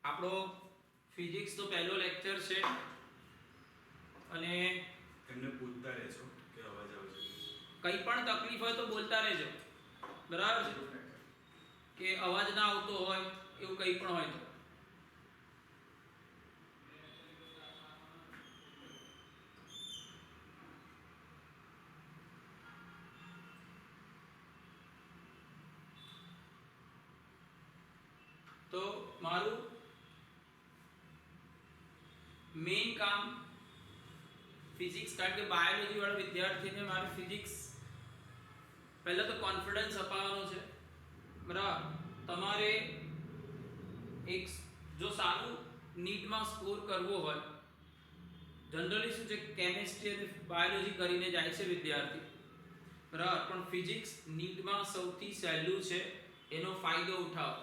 આપણો ફિઝિક્સ તો પહેલો લેક્ચર છે અને એમને પૂછતા રહેજો કે અવાજ આવે છે કંઈ પણ તકલીફ હોય તો બોલતા રહેજો, બરાબર છે? કે અવાજ ના આવતો હોય એવું કંઈ પણ હોય તો મારું મેઇન કામ ફિઝિક્સ, કારણ કે બાયોલોજી વાળા વિદ્યાર્થીને મારે ફિઝિક્સ પહેલા તો કોન્ફિડન્સ અપાવવાનો છે, બરાબર? તમારે એક જો સારું નીટમાં સ્કોર કરવો હોય, જનરલી શું છે કેમિસ્ટ્રી અને બાયોલોજી કરીને જાય છે વિદ્યાર્થી, બરાબર? પણ ફિઝિક્સ નીટમાં સૌથી સહેલું છે, એનો ફાયદો ઉઠાવો.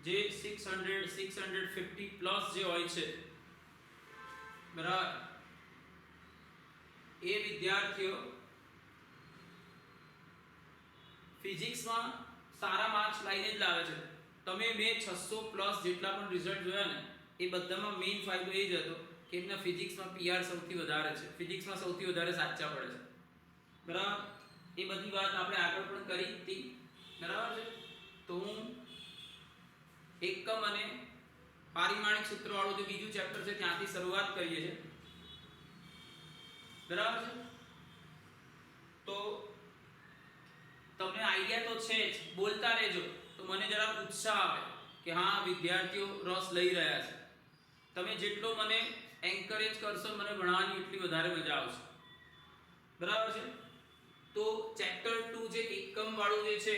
જે 600 650 પ્લસ જે હોય છે, બરાબર, એ વિદ્યાર્થીઓ ફિઝિક્સમાં સારા માર્ક્સ લાવીને જ લાવે છે. તમે મેં 600 પ્લસ જેટલા પણ રિઝલ્ટ જોયા ને, એ બધામાં મેઇન ફાયદો એ જ હતો કે એમના ફિઝિક્સમાં પીઆર સૌથી વધારે છે, ફિઝિક્સમાં સૌથી વધારે સાચા પડે છે, બરાબર? એ બધી વાત આપણે આગળ પણ કરી હતી, બરાબર છે? તો હું એકમ અને પારિમાણિક સૂત્રવાળું જે બીજું ચેપ્ટર છે ત્યાંથી શરૂઆત કરીએ છીએ, બરાબર છે? તો તમને આઈડિયા તો છે જ, બોલતા રહેજો તો મને જરા ઉત્સાહ આવે કે હા વિદ્યાર્થીઓ રસ લઈ રહ્યા છે. તમે જેટલો મને એન્કરેજ કરશો, મને ભણવાની એટલી વધારે મજા આવશે, બરાબર છે? તો ચેપ્ટર 2 જે એકમ વાળું જે છે,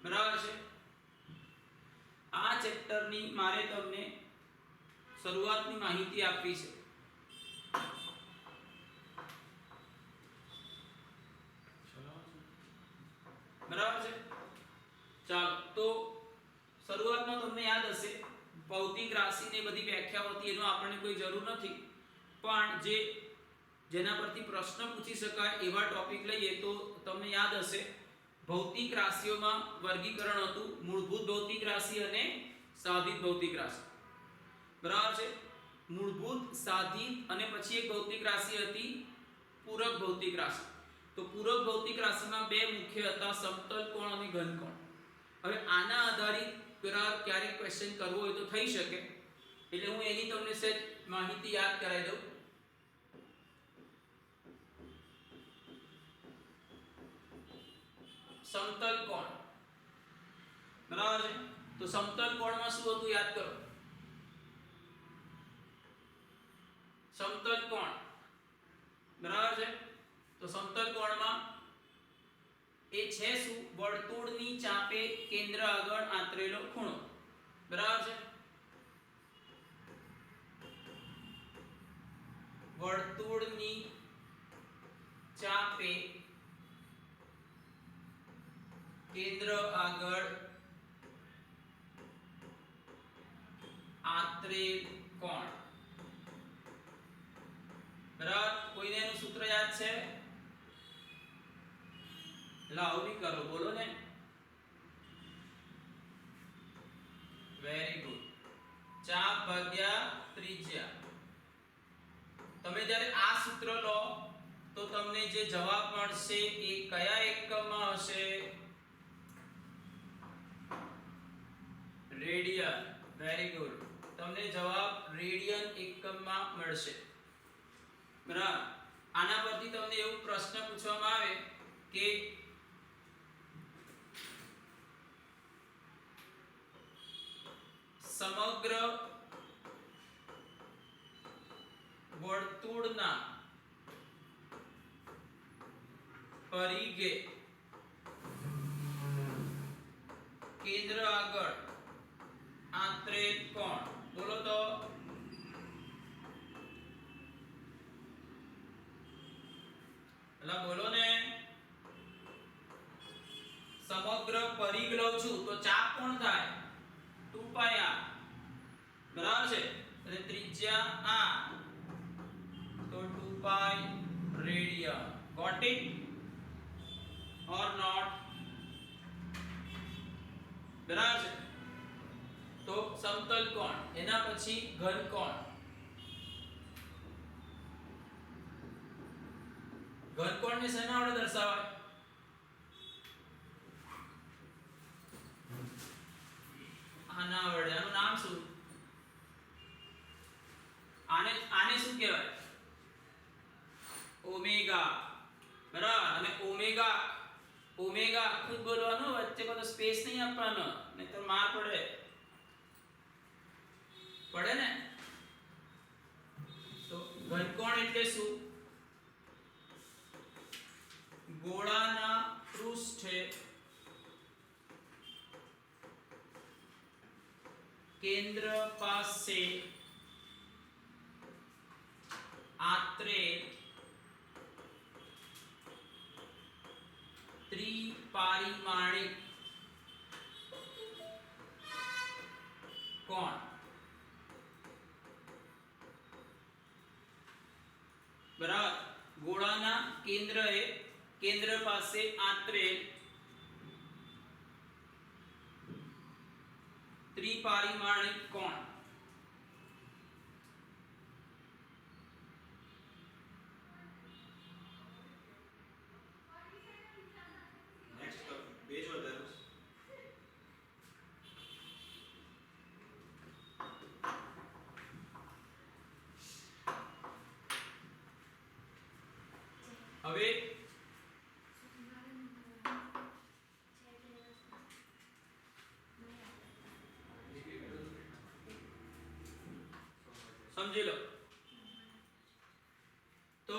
બરાબર છે, આ ચેપ્ટરની મારે તમને શરૂઆતની માહિતી આપવી છે. બરાબર છે? ચાલો, તો શરૂઆતમાં તમને યાદ હશે ભૌતિક રાશિની બધી વ્યાખ્યાઓ હતી, એનો આપણને કોઈ જરૂર નથી, પણ જેના પરથી પ્રશ્ન પૂછી શકાય એવા ટોપિક લઈએ તો તમને યાદ હશે ભૌતિક રાશિઓમાં વર્ગીકરણ હતું મૂળભૂત ભૌતિક રાશિ અને સાધિત ભૌતિક રાશિ, બરાબર છે? મૂળભૂત, સાધિત અને પછી એક ભૌતિક રાશિ હતી પૂરક ભૌતિક રાશિ. તો પૂરક ભૌતિક રાશિમાં બે મુખ્ય હતા, સમતલ કોણ અને ઘન કોણ. હવે આના આધારિત ક્યારેક ક્વેશ્ચન કરવો હોય તો થઈ શકે, એટલે હું એની તમને સહેજ માહિતી યાદ કરાવી દઉં. સમતલ કોણ, બરાબર છે? તો સમતલ કોણમાં શું હતું યાદ કરો. સમતલ કોણ, બરાબર છે? તો સમતલ કોણમાં એ છે શું? વર્તુળની ચાપે કેન્દ્ર આગળ આંતરેલો ખૂણો, બરાબર છે? વર્તુળની ચાપે કેન્દ્ર આગળ આંતરેલ કોણ, બરાબર? કોઈને એનું સૂત્ર યાદ છે? લાવો બી કરો, બોલો ને. Very good. ચાપ ભાગ્યા ત્રિજ્યા. તમે જ્યારે આ સૂત્ર લો તો તમને જે જવાબ મળશે એ કયા એકમમાં હશે? રેડિયન. Very good. તમને જવાબ રેડિયન એકમમાં મળશે, બરાબર? આના પરથી તમને એવું પ્રશ્ન પૂછવામાં આવે કે સમગ્ર વર્તુળના પરિઘે કેન્દ્ર આગળ આંતરેલ કોણ, બોલો તો. બોલો ને. સમગ્ર પરિઘ લઉં છું તો ચાપ કોણ થાય? 2πr, બરાબર છે? અને ત્રિજ્યા r તો 2π radian. Got it or not? બરાબર છે. તો સમતલ કોણ, એના પછી ઘન કોણ. ઘન કોણને શેના વડે દર્શાવાય? આના વડે. આનું નામ શું? આને આને શું કહેવાય? ઓમેગા. બરાબર. અને ઓમેગા ઓમેગા ખુદ બોલવાનું, વચ્ચે બધો સ્પેસ નહીં આપવાનો, નહીતર માર પડે. પડે ને? તો ઘનકોણ એટલે શું? ગોળાના પૃષ્ઠે કેન્દ્ર પાસે આત્રે ત્રિપારિમાણિક કોણ. બરાબર. ગોળાના કેન્દ્ર પાસે આંતરે ત્રિપારિમાણિક કોણ. નેક્સ્ટ પેજ વધારો. હવે સમજી લો. તો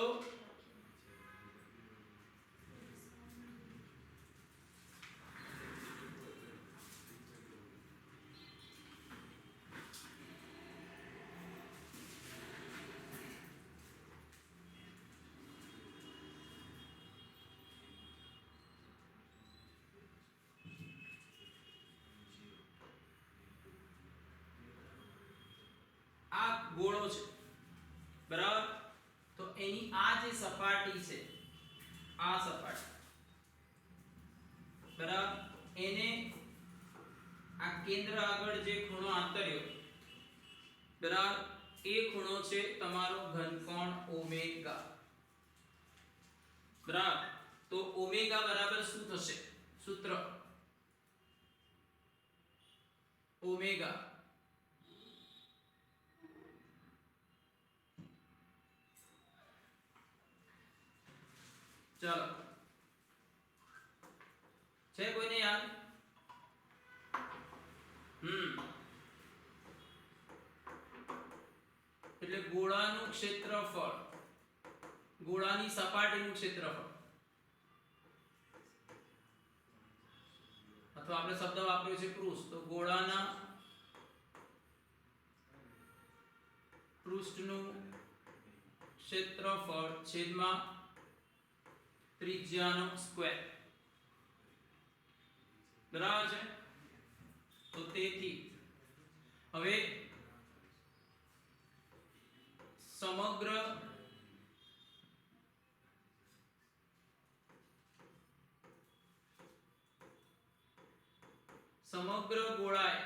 આ ગોળો છે. બરાબર. તો એની આ જે સપાટી છે, આ સપાટી, બરાબર, એને આ કેન્દ્ર આગળ જે ખૂણો આંતર્યો, બરાબર, એ ખૂણો છે તમારો ઘનકોણ ઓમેગા. બરાબર. તો ઓમેગા બરાબર શું થશે? સૂત્ર ઓમેગા ચાલો છે કોઈને યાદ? એટલે ગોળાનું ક્ષેત્રફળ, ગોળાની સપાટીનું ક્ષેત્રફળ, અથવા આપણે શબ્દ વાપર્યો છે પૃષ્ઠ, તો ગોળાના પૃષ્ઠનું ક્ષેત્રફળ છેદમાં ત્રિજ્યાનો સ્ક્વેર. બરાબર છે. તો તેથી હવે સમગ્ર ગોળાએ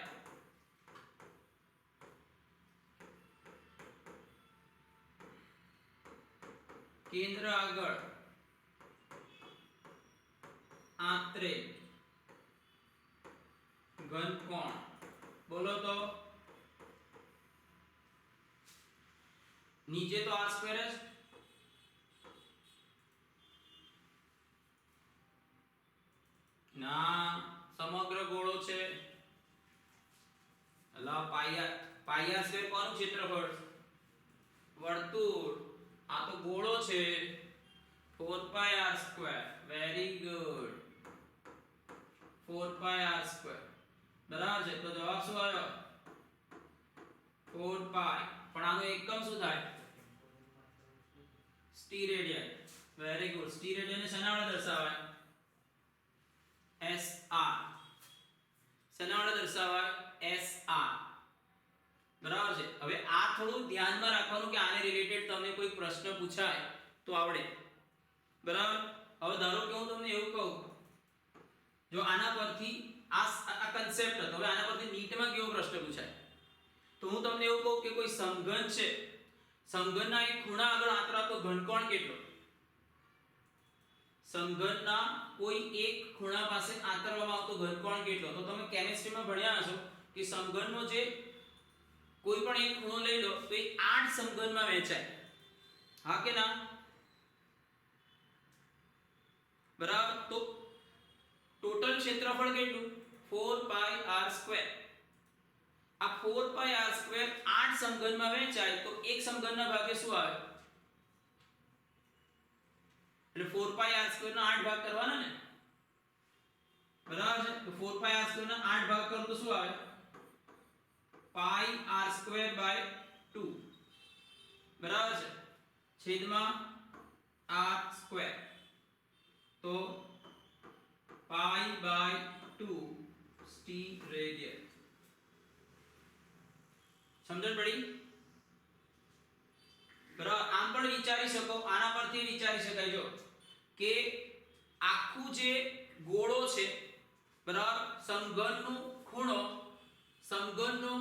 કેન્દ્ર આગળ આંતરે ઘનકોણ. બોલો તો નીચે તો r સ્ક્વેર જ. ના, સમગ્ર ગોળો છે. અલા પાઈ r સ્ક્વેર કોનું ક્ષેત્રફળ? વર્તુળ. આ તો ગોળો છે. 4 pi r square. Very good. 4 pi r square. બરાબર છે. તો જવાબ શું આવ્યો? 4 pi. પણ આનો એકમ શું થાય? સ્ટીરેડિયન. Very good. સ્ટીરેડિયન ને શેના વડે દર્શાવાય? SR. શેના વડે દર્શાવાય? SR. બરાબર છે. હવે આ થોડું ધ્યાનમાં રાખવાનું કે આને રિલેટેડ તમને કોઈ પ્રશ્ન પૂછાય તો આવડે. બરાબર. હવે ધારો કે હું તમને એવું કહું, જો આના પરથી આ કન્સેપ્ટ હતો. હવે આના પરથી નીટમાં કેવો પ્રશ્ન પૂછાય? તો હું તમને એવું કહું કે કોઈ સમઘન છે, સમઘનના એક ખૂણા આગળ આંતરાતો ઘનકોણ કેટલો? સમઘનના કોઈ એક ખૂણા પાસે આંતરવામાં આવતો ઘનકોણ કેટલો? તો તમે કેમિસ્ટ્રીમાં ભણ્યા હશો કે સમઘનનો જે કોઈ પણ એક ખૂણો લઈ લો તો એ 8 સમઘનમાં વહેંચાય. હા કે ના? બરાબર. તો ટોટલ ક્ષેત્રફળ કેટલું? 4πr². આ 4πr² 8 સમઘનમાં વહેંચાય તો એક સમઘનના ભાગે શું આવે? એટલે 4πr² ના 8 ભાગ કરવાના ને, બરાબર છે? તો 4πr² ના 8 ભાગ કરો તો શું આવે? πr²/2, બરાબર છે, છેદમાં r². તો π/2 st રેડિયન. સમજણ પડી? બરાબર. આમ પણ વિચારી શકો, આના પરથી વિચારી શકાય જો કે આખું જે ગોળો છે, બરાબર, સમઘનનો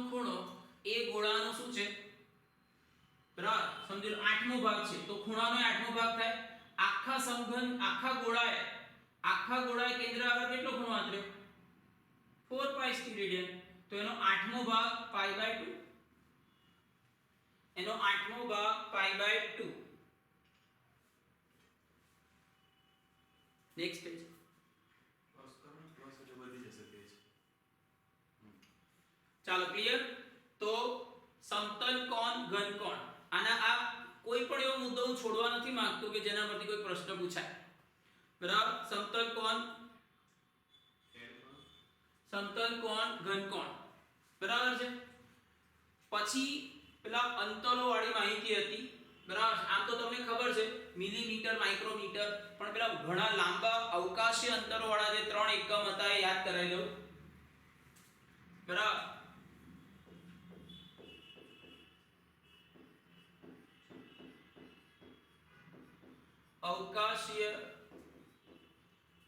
ખૂણો એ ગોળાનો શું છે? બરાબર, સમજી લો 8મો ભાગ છે તો ખૂણાનો 8મો ભાગ થાય. આખા સમઘન આખા ગોળાએ કેન્દ્ર આગળ કેટલો ખૂણો આંતર્યો? 4π st રેડિયન. તો એનો 8મો ભાગ π/2, એનો 8મો ભાગ π/2. Next page. પ્લસ એટલે બધી જશે પેજ. ચાલો, ક્લિયર? તો સમતલ કોણ, ઘન કોણ, આના આ કોઈ પણ એવો મુદ્દો હું છોડવા નથી માંગતો કે જેના પરથી કોઈ પ્રશ્ન પૂછાય. બરાબર. સમતલ કોણ, ઘન કોણ, બરાબર છે. પછી પેલા અંતરો વાળી માહિતી હતી, બરાબર. આમ તો તમને ખબર છે મિલીમીટર, માઇક્રોમીટર, પણ પેલા ઘણા લાંબા અવકાશીય અંતરો વાળા જે 3 એકમ હતા એ યાદ કરાવી દઉં. બરાબર. અવકાશીય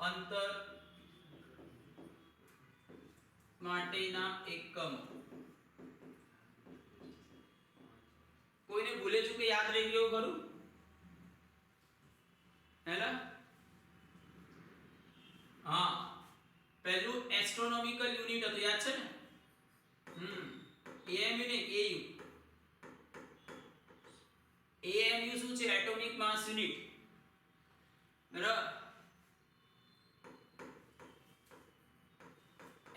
અંતર માટેના એકમો. કોઈને ભૂલે ચૂકે યાદ રહી ગયો ખરું? હેલા? હા, પહેલું એસ્ટ્રોનોમિકલ યુનિટ હતું, યાદ છે ને? એએમયુ ને એયુ. એએમયુ શું છે? એટોમિક માસ યુનિટ. બરાબર.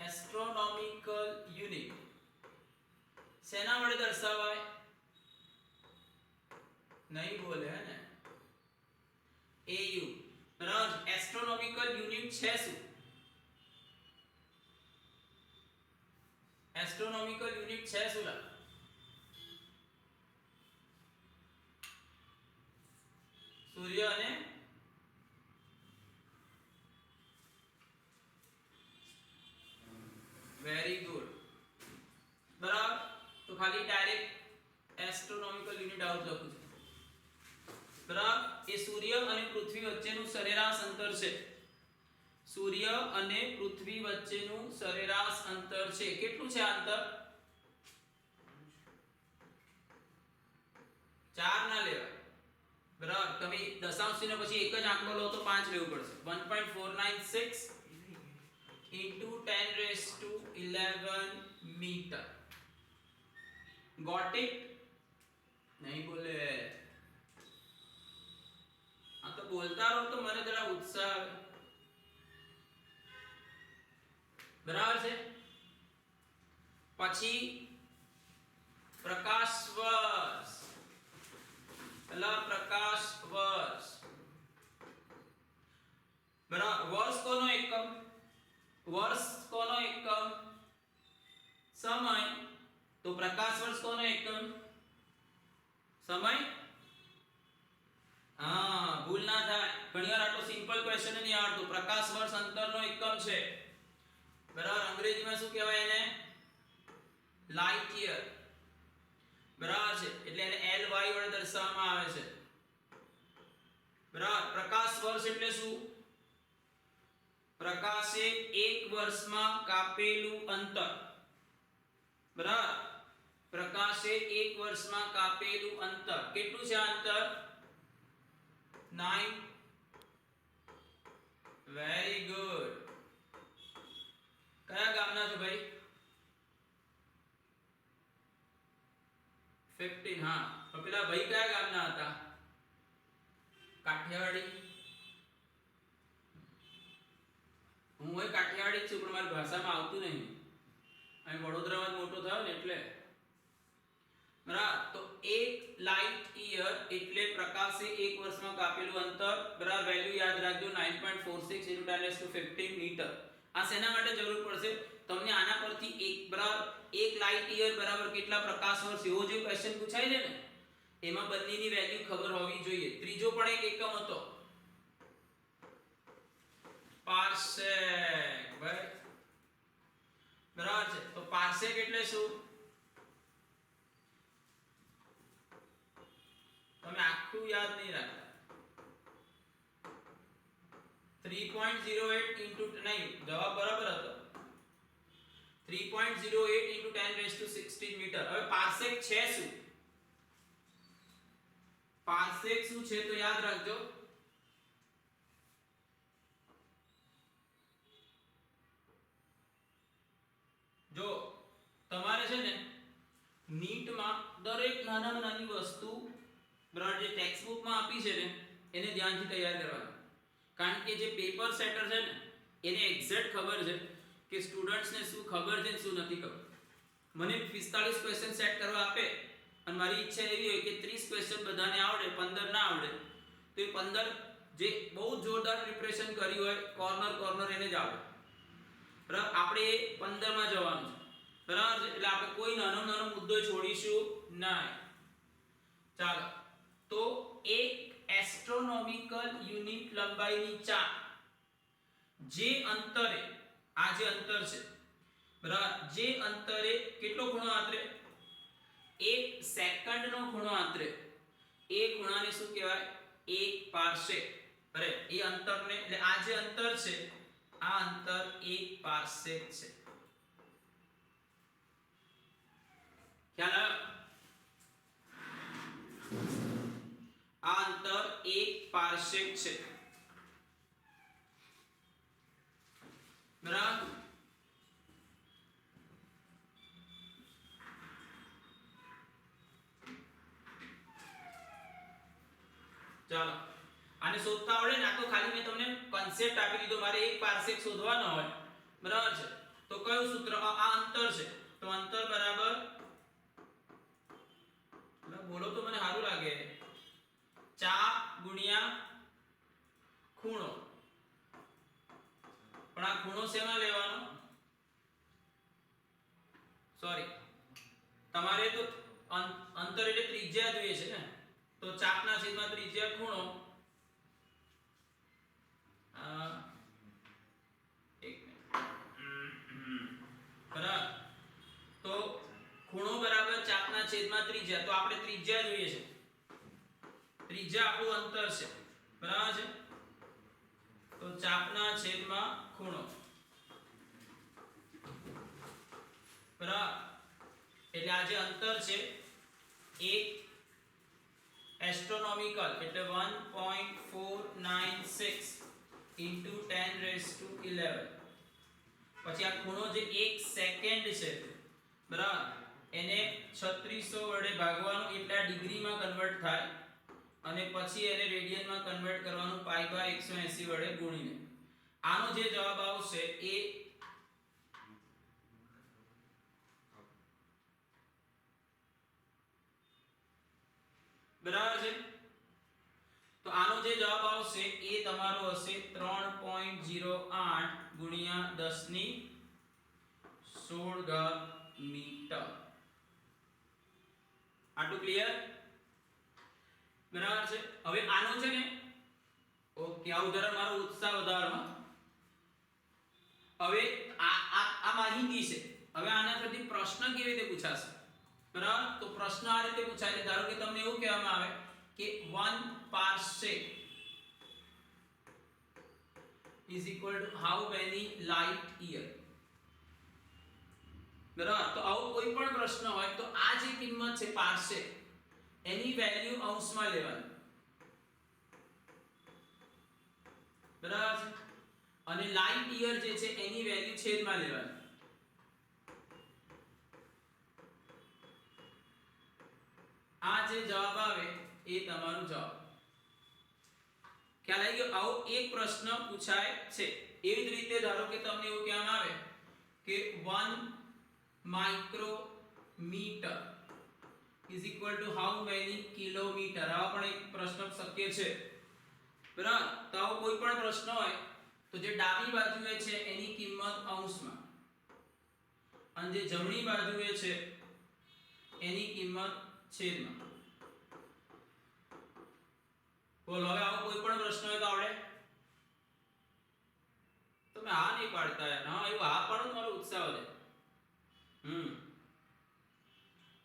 એસ્ટ્રોનોમિકલ યુનિટ શેના વડે દર્શાવાય? નહીં બોલે હે ને? AU. બરાબર. એસ્ટ્રોનોમિકલ યુનિટ છે શું? એસ્ટ્રોનોમિકલ યુનિટ છે શું લા? સૂર્ય અને વેરી ગુડ. બરાબર. તો ખાલી ડાયરેક્ટ એસ્ટ્રોનોમિકલ યુનિટ આઉટ લખું છું. બરાબર. એ સૂર્ય અને પૃથ્વી વચ્ચેનું સરેરાશ અંતર છે. સૂર્ય અને પૃથ્વી વચ્ચેનું સરેરાશ અંતર છે. કેટલું છે આ અંતર? 4 ના લેવાય. બરાબર. તમે દશાંશ ચિહ્ન પછી એક જ આંકડો લો તો 5 લેવું પડશે. 1.496 into 10⁻11 मीटर. Got it? नहीं बोले? हाँ तो बोलता रहो तो મને જરા ઉત્સાહ આવે. બરાબર છે. પછી પ્રકાશ વર્ષ. પેલા પ્રકાશ વર્ષ. બરાબર. વર્ષ કોનો એકમ? વર્ષ કોનો એકમ? સમય. તો પ્રકાશ વર્ષ કોનો એકમ? સમય. હા, ભૂલ ના થાય. ઘણીવાર આટલો સિમ્પલ ક્વેશ્ચન નહીં આવડતો. પ્રકાશ વર્ષ અંતરનો એકમ છે. બરાબર. અંગ્રેજીમાં શું કહેવાય એને? Light year. બરાબર છે. એટલે એને LY વડે દર્શાવવામાં આવે છે. બરાબર. પ્રકાશ વર્ષ એટલે શું? પ્રકાશે 1 વર્ષમાં કાપેલું અંતર, બરાબર, પ્રકાશે 1 વર્ષમાં કાપેલું અંતર કેટલું છે? આ અંતર 9. Very good. કયા ગામના છો ભાઈ? 15. હા, તો પેલા ભાઈ કયા ગામના હતા? કાઠિયાવાડી. હું હોય કાઠિયાવાડી છું, પણ મારી ભાષામાં આવતું નહીં. અહીં વડોદરામાં જ મોટો થયો ને એટલે. બરાબર, તો 1 લાઇટ યર એટલે પ્રકાશે 1 વર્ષમાં કાપેલું અંતર. બરાબર, વેલ્યુ યાદ રાખજો 9.46 × 10⁻15 મીટર. આ શેના માટે જરૂર પડશે તમને? આના પરથી 1 બરાબર 1 લાઇટ યર બરાબર કેટલા પ્રકાશ વર્ષ એવો જે ક્વેશ્ચન પૂછાય છે ને, એમાં બંનેની વેલ્યુ ખબર હોવી જોઈએ. ત્રીજો પણ એક એકમ હતો, પાર્સેક. ભાઈ બરાબર છે, તો પાર્સેક એટલે શું? તમે આખું યાદ નહીં રાખતા. 3.08 ઇન્ટુ નહીં, જવાબ બરાબર હતો 3.08 ઇન્ટુ 10⁻16 મીટર. હવે પાર્સેક છે શું? પાર્સેક શું છે તો યાદ રાખજો. જો તમારે છે ને નીટમાં દરેક નાનામાં નાની વસ્તુ બરાબર જે ટેક્સ્ટ બુકમાં આપી છે ને એને ધ્યાનથી તૈયાર કરવાની. કારણ કે જે પેપર સેટર છે ને એને એક્ઝેક્ટ ખબર છે કે સ્ટુડન્ટ્સને શું ખબર છે ને શું નથી ખબર. મને 45 ક્વેશ્ચન સેટ કરવા આપે અને મારી ઈચ્છા એવી હોય કે 30 ક્વેશ્ચન બધાને આવડે, 15 ના આવડે, તો એ 15 જે બહુ જોરદાર પ્રિપરેશન કરી હોય કોર્નર એને જ આવડે. બરાબર, આપણે 15 માં જવાનું છે. બરાબર છે, એટલે આપણે કોઈ નાનો મુદ્દો છોડીશું નહીં. ચાલો, તો એક એસ્ટ્રોનોમિકલ યુનિટ લંબાઈની ચાપ જે અંતરે, આ જે અંતર છે બરાબર, જે અંતરે કેટલો ખૂણો આંતરે? 1 સેકન્ડનો ખૂણો આંતરે. એ ખૂણાને શું કહેવાય? 1 પાર્સેક. અરે એ અંતરને, એટલે આ જે અંતર છે આ અંતર 1 પાર્સેક છે. ખ્યાલ આવ્યો? આ અંતર 1 પાર્સેક છે. બરાબર, ચાલો આને શોધતા આવડે ને? આ તો ખાલી મેં તમને કોન્સેપ્ટ આપી દીધો. મારે 1 પાર્સેક શોધવાનો હોય, બરાબર છે, તો કયું સૂત્ર? આ અંતર છે, તો અંતર બરાબર, બોલો તો મને સારું લાગે, ચાપ ગુણ્યા ખૂણો. પણ આ ખૂણો શેમાં લેવાનો? સોરી, તમારે તો અંતર એટલે ત્રિજ્યા જોઈએ છે ને, તો ચાપના છેદમાં ત્રિજ્યા ખૂણો. એક મિનિટ, બરાબર, તો ખૂણો બરાબર ચાપના છેદમાં ત્રિજ્યા. તો આપણે ત્રિજ્યા જોઈએ છે, ત્રિજ્યા આપણું અંતર છે. બરાબર છે, તો ચાપના છેદમાં ખૂણો. બરાબર, એટલે આ જે અંતર છે એક એસ્ટ્રોનોમિકલ એટલે 1.496 ઇન્ટુ 10⁻11. પછી આ ખૂણો જે 1 સેકન્ડ છે બરાબર, એને 3600 વડે ભાગવાનું એટલે આ ડિગ્રીમાં કન્વર્ટ થાય અને પછી એને રેડિયનમાં કન્વર્ટ કરવાનું π/180 વડે ગુણીને. આનો જે જવાબ આવશે એ બરાબર છે, તો આનો જે જવાબ આવશે એ તમારો હશે 3.08 ગુણ્યા 10⁻16 મીટર. આટલું ક્લિયર? બરાબર છે. હવે આનો છે ને, ઓકે, આ ઉદાહરણ મારો ઉત્સાહ વધારવા. હવે આ માહિતી છે. હવે આના પરથી પ્રશ્ન કેવી રીતે પૂછાશે? બરાબર, તો પ્રશ્ન આ રીતે પૂછાય છે. ધારો કે તમને એવું કહેવામાં આવે કે 1 parsec is equal to how many light year. બરાબર, તો આવો કોઈ પણ પ્રશ્ન હોય તો આ જે કિંમત છે પાર્શિયલ એની વેલ્યુ અંશમાં લેવાની. બરાબર છે, અને લાઇટ યર જે છે એની વેલ્યુ છેદમાં લેવાની. આ જે જવાબ આવે એ તમારો જવાબ. ખ્યાલ આવી ગયો? આવો એક પ્રશ્ન પૂછાય છે. એવી જ રીતે ધારો કે તમને એવું કહેવામાં આવે કે 1 micrometre is equal to how many kilometre. આવા પણ એક પ્રશ્ન શક્ય છે. બરાબર, તો આવો કોઈ પણ પ્રશ્ન હોય તો જે ડાબી બાજુએ છે એની કિંમત અંશમાં અને જે જમણી બાજુએ છે એની કિંમત છેદમાં. બોલો, હવે આવો કોઈ પણ પ્રશ્ન હોય તો આવડે? તમે હા નહીં પાડતા યાર. હા, એવું હા પાડો મારો ઉત્સાહ વધે.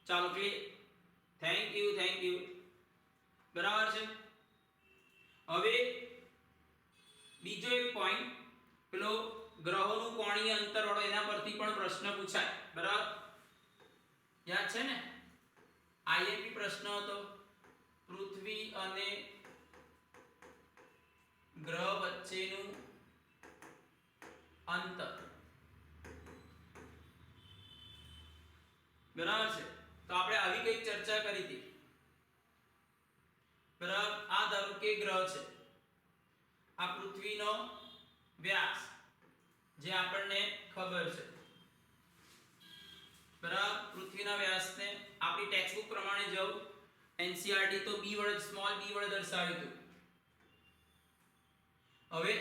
ચાલો ક્લિયર. Thank you. બરાબર છે. હવે બીજો એક પોઈન્ટ, પેલો ગ્રહોનું કોણીય અંતર વાળો, એના પરથી પણ પ્રશ્ન પૂછાય. બરાબર, યાદ છે ને? આઈએમપી પ્રશ્ન હતો, પૃથ્વી અને ગ્રહ વચ્ચેનું અંતર. બરાબર છે, તો આપણે આવી કઈ ચર્ચા કરી હતી. બરાબર, આ ધારો કે ગ્રહ છે, આ પૃથ્વીનો વ્યાસ જે આપણને ખબર છે. બરાબર, પૃથ્વીના વ્યાસને આપણી ટેક્સ્ટબુક પ્રમાણે જવું એનસીઈઆરટી તો b વડે, સ્મોલ b વડે દર્શાવ્યું હતું. હવે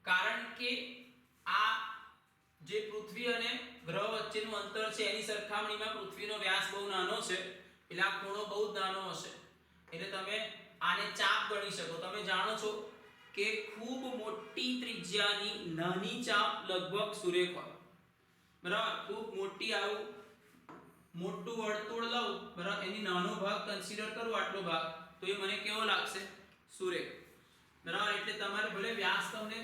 કારણ કે આ જે પૃથ્વી અને ગ્રહ વચ્ચેનું અંતર છે એની સરખામણીમાં પૃથ્વીનો વ્યાસ બહુ નાનો છે, એટલે આ ખૂણો બહુ નાનો હશે, એટલે તમે આને ચાપ ગણી શકો. તમે જાણો છો કે ખૂબ મોટી ત્રિજ્યાની નાની ચાપ લગભગ સુરેખ હોય. બરાબર, ખૂબ મોટી આવું મોટું વર્તુળ લઉં, બરાબર, એની નાનો ભાગ કન્સિડર કરું, આટલો ભાગ, તો એ મને કેવો લાગશે? સુરેખ. બરાબર, એટલે તમારે ભલે વ્યાસ તમને,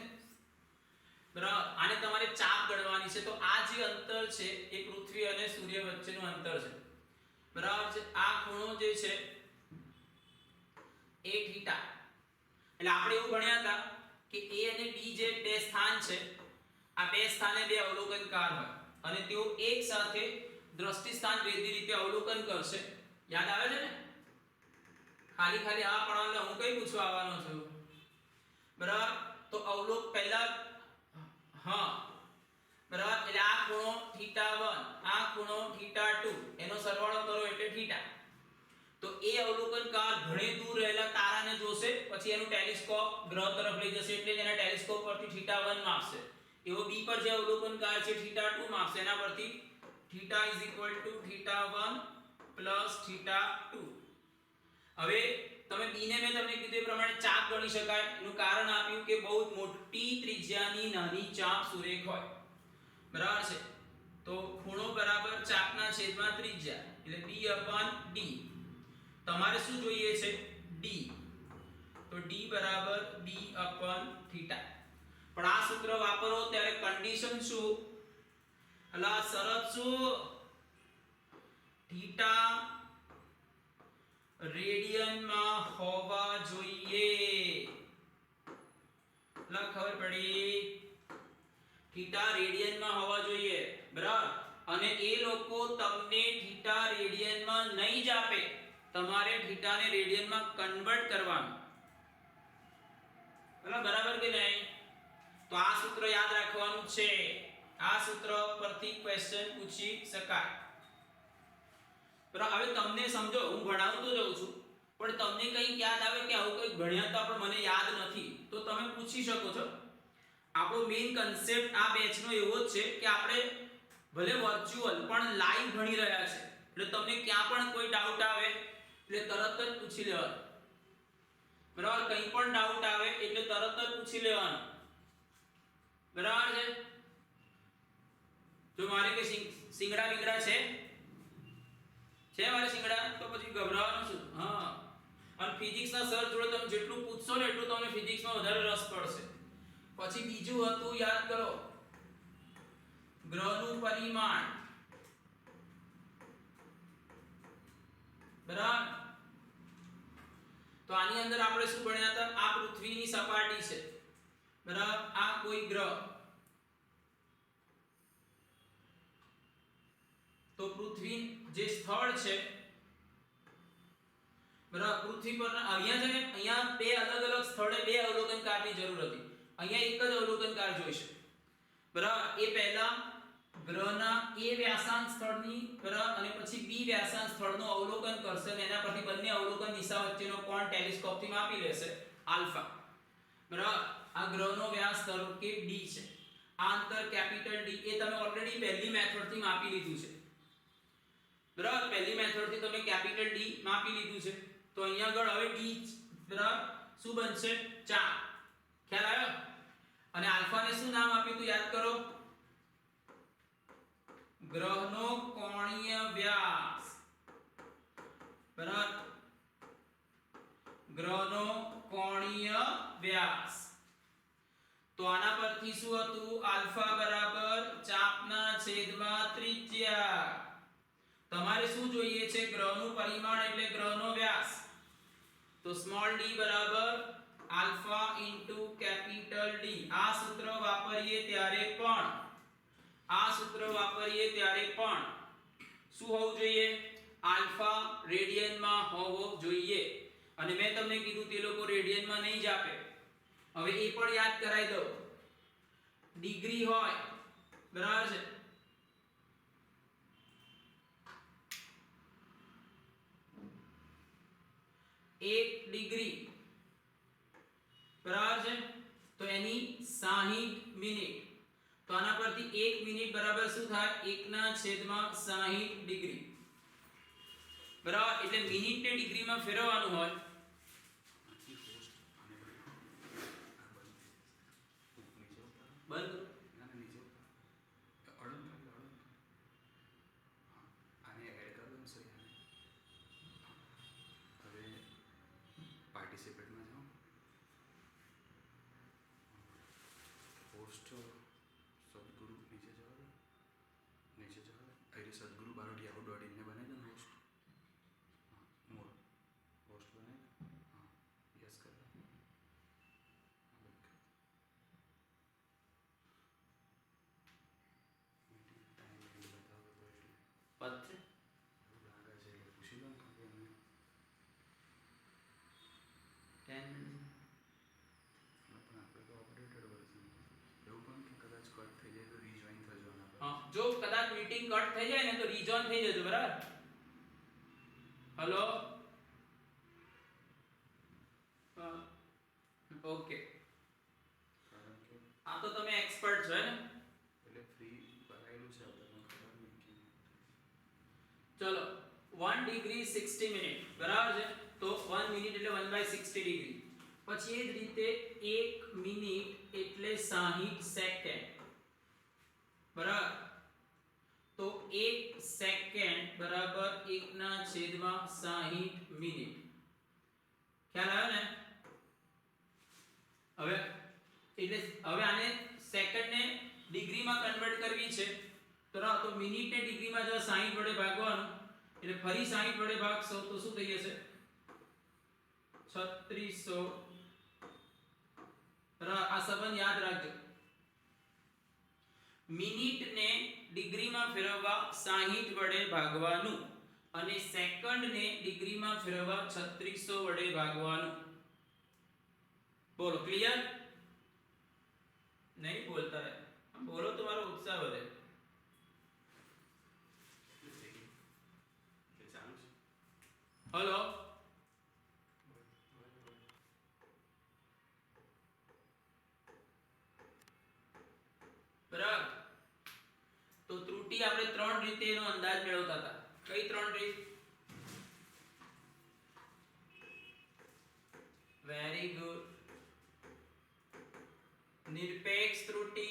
બરાબર, આને તમારે ચાપ ગણવાની છે. તો આ જે અંતર છે એ પૃથ્વી અને સૂર્ય વચ્ચેનું અંતર છે. બરાબર છે, આ ખૂણો જે છે એ થીટા. એટલે આપણે એવું ભણ્યા હતા કે a અને b જે બે સ્થાન છે, આ બે સ્થાને બે અવલોકનકાર હોય અને તેઓ એક સાથે દ્રષ્ટિ સ્થાન ભેદની રીતે અવલોકન કરશે. યાદ આવે છે ને? ખાલી આ પડાવને હું કઈ પૂછવા આવવાનો છું? બરાબર, તો પહેલા હા, બરાબર, એટલે આ ખૂણો θ1, આ ખૂણો θ2, એનો સરવાળો કરો એટલે θ. તો એ અવલોકનકાર ઘણે દૂર રહેલા તારાને જોશે, પછી એનું ટેલિસ્કોપ ગ્રહ તરફ લઈ જશે, એટલે એના ટેલિસ્કોપ પરથી θ1 માપશે. એવો b પર જે અવલોકનકાર છે θ2 માપશે, એના પરથી θ = θ1 + θ2. હવે તમે b ને મેં તમને કીધું એ પ્રમાણે ચાપ ગણી શકાય. એનું કારણ આપ્યું કે બહુ મોટી ત્રિજ્યાની નાની ચાપ સુરેખ હોય. બરાબર છે, તો ખૂણો બરાબર ચાપના છેદમાં ત્રિજ્યા, એટલે b/d. તમારે શું જોઈએ છે? d. તો d બરાબર b/θ. પણ આ સૂત્ર વાપરો ત્યારે કન્ડિશન શું? અલા શરત શું? θ રેડિયનમાં હોવા જોઈએ. લા ખબર પડી? θ રેડિયનમાં હોવા જોઈએ. બરાબર, અને એ લોકો તમને θ રેડિયનમાં નહીં જ આપે, તમારે θ ને રેડિયનમાં કન્વર્ટ કરવાનું. બરાબર કે નહીં? તો આ સૂત્ર યાદ રાખવાનું છે. આ સૂત્ર પરથી ક્વેશ્ચન પૂછી શકાય. બરાબર, હવે તમને સમજો, હું ભણાવતો જાઉં છું, પણ તમને કંઈક યાદ આવે કે આવું કંઈક ભણ્યા હતા પણ મને યાદ નથી, તો તમે પૂછી શકો છો. આપણો મેઇન કન્સેપ્ટ આ બેચનો એવો જ છે કે આપણે ભલે વર્ચ્યુઅલ પણ લાઈવ ભણી રહ્યા છે, એટલે તમને ક્યાં પણ કોઈ ડાઉટ આવે એટલે તરત જ પૂછી લેવાનો. બરાબર, કંઈ પણ ડાઉટ આવે એટલે તરત જ પૂછી લેવાનો. બરાબર છે? જો મારે કે સિંગડા બિંગડા છે મારે સિંગડા, તો પછી ગભરાવાનું શું? હા, અને ફિઝિક્સના સર જોડે તમે જેટલું પૂછશો ને એટલું તમને ફિઝિક્સમાં વધારે રસ પડશે. પછી બીજું હતું યાદ કરો ગ્રહનું પરિમાણ બરાબર તો આની અંદર આપણે શું ભણ્યા હતા આ પૃથ્વીની સપાટી છે બરાબર આ કોઈ ગ્રહ તો પૃથ્વી જે સ્થળ છે બરાબર પૃથ્વી પર અહીંયા છે ને અહીંયા બે અલગ અલગ સ્થળે બે અવલોકનકારની જરૂર હતી અહીંયા એક જ અવલોકનકાર જોઈશે બરાબર એ પહેલા ગ્રહના એ વ્યાસાંત સ્થળની બરાબર અને પછી બી વ્યાસાંત સ્થળનું અવલોકન કરશે અને એના પરથી બંને અવલોકન દિશા વચ્ચેનો કોણ ટેલિસ્કોપથી માપી લેશે આલ્ફા બરાબર આ ગ્રહનો વ્યાસ ધારો કે d છે આ અંતર કેપિટલ D એ તમે ઓલરેડી પહેલી મેથડથી માપી લીધું છે બરાબર પહેલી મેથડથી તમે કેપિટલ D માપી લીધું છે તો અહીંયા આગળ હવે d બરાબર શું બનશે 4 ખ્યાલ આવ્યો અને આલ્ફાને શું નામ આપ્યું તું યાદ કરો ગ્રહનો કોણીય વ્યાસ બરાબર ગ્રહનો કોણીય વ્યાસ તો આના પરથી શું હતું આલ્ફા બરાબર ચાપના છેદમાં ત્રિજ્યા તમારે શું જોઈએ છે ગ્રહનું પરિમાણ એટલે ગ્રહનો વ્યાસ તો સ્મોલ d બરાબર આલ્ફા ઇન્ટુ કેપિટલ D આ સૂત્ર વાપરીએ ત્યારે પણ શું હોવું જોઈએ આલ્ફા રેડિયનમાં હોવો જોઈએ અને મેં તમને કીધું તે લોકો રેડિયનમાં નહીં જ આપે હવે એ પણ યાદ કરાવી દઉં ડિગ્રી હોય બરાબર છે 1 ડિગ્રી બરાબર છે તો એની 60 મિનિટ તો આના પરથી 1 મિનિટ બરાબર શું થાય 1/60 ડિગ્રી બરાબર એટલે મિનિટને ડિગ્રીમાં ફેરવવાનું હોય બંધ પાર્ટિસિપેટમાં જાઓ પોસ્ટ સદગુરુ નીચે જાઓ અરે સદગુરુ બારોડી આઉટ.in ને બનાવી દો હોસ્ટ મોર હોસ્ટ બનાવી હા યસ કર મીટિંગ ટાઈમ બતાવો તો પત્ર લાગે છે એટલે પૂછી લો કે એમને 10 મિનિટ પણ આપણે તો અપડેટેડ વર્ઝન એવું પણ કે કદાચ કટ થઈ જાય તો રીજોઈન થજો આના પર હા જો કદાચ મીટિંગ કટ થઈ જાય ને તો રીજોન થઈ જજો બરાબર હેલો ઓકે કારણ કે આ તો તમે એક્સપર્ટ છો હે ને એટલે ફ્રી કરાયેલું છે આપણે ખબર નહીં કે ચલો 1 ડિગ્રી 60 મિનિટ બરાબર છે તો 1 મિનિટ એટલે 1/60 ડિગ્રી પછી એ જ રીતે 1 મિનિટ એટલે 60 સેકન્ડ બરાબર તો 1 સેકન્ડ બરાબર 1/60 મિનિટ ખ્યાલ આવ્યો ને હવે એટલે હવે આને સેકન્ડને ડિગ્રીમાં કન્વર્ટ કરવી છે તો મિનિટને ડિગ્રીમાં જો 60 વડે ભાગવાનું એટલે ફરી 60 વડે ભાગશો તો શું થઈ જશે 3600 આ સંબંધ યાદ રાખજો મિનિટને ડિગ્રીમાં ફેરવવા 60 વડે ભાગવાનું અને સેકન્ડને ડિગ્રીમાં ફેરવવા 3600 વડે ભાગવાનું બોલો ક્લિયર નહીં બોલતા રહે બોલો તમારો ઉત્સાહ વધે ચાલુ છે હેલો બરાબર તો ત્રુટિ આપણે 3 રીતે એનો અંદાજ મેળવતા હતા કઈ 3 રીત વેરી ગુડ નિરપેક્ષ ત્રુટિ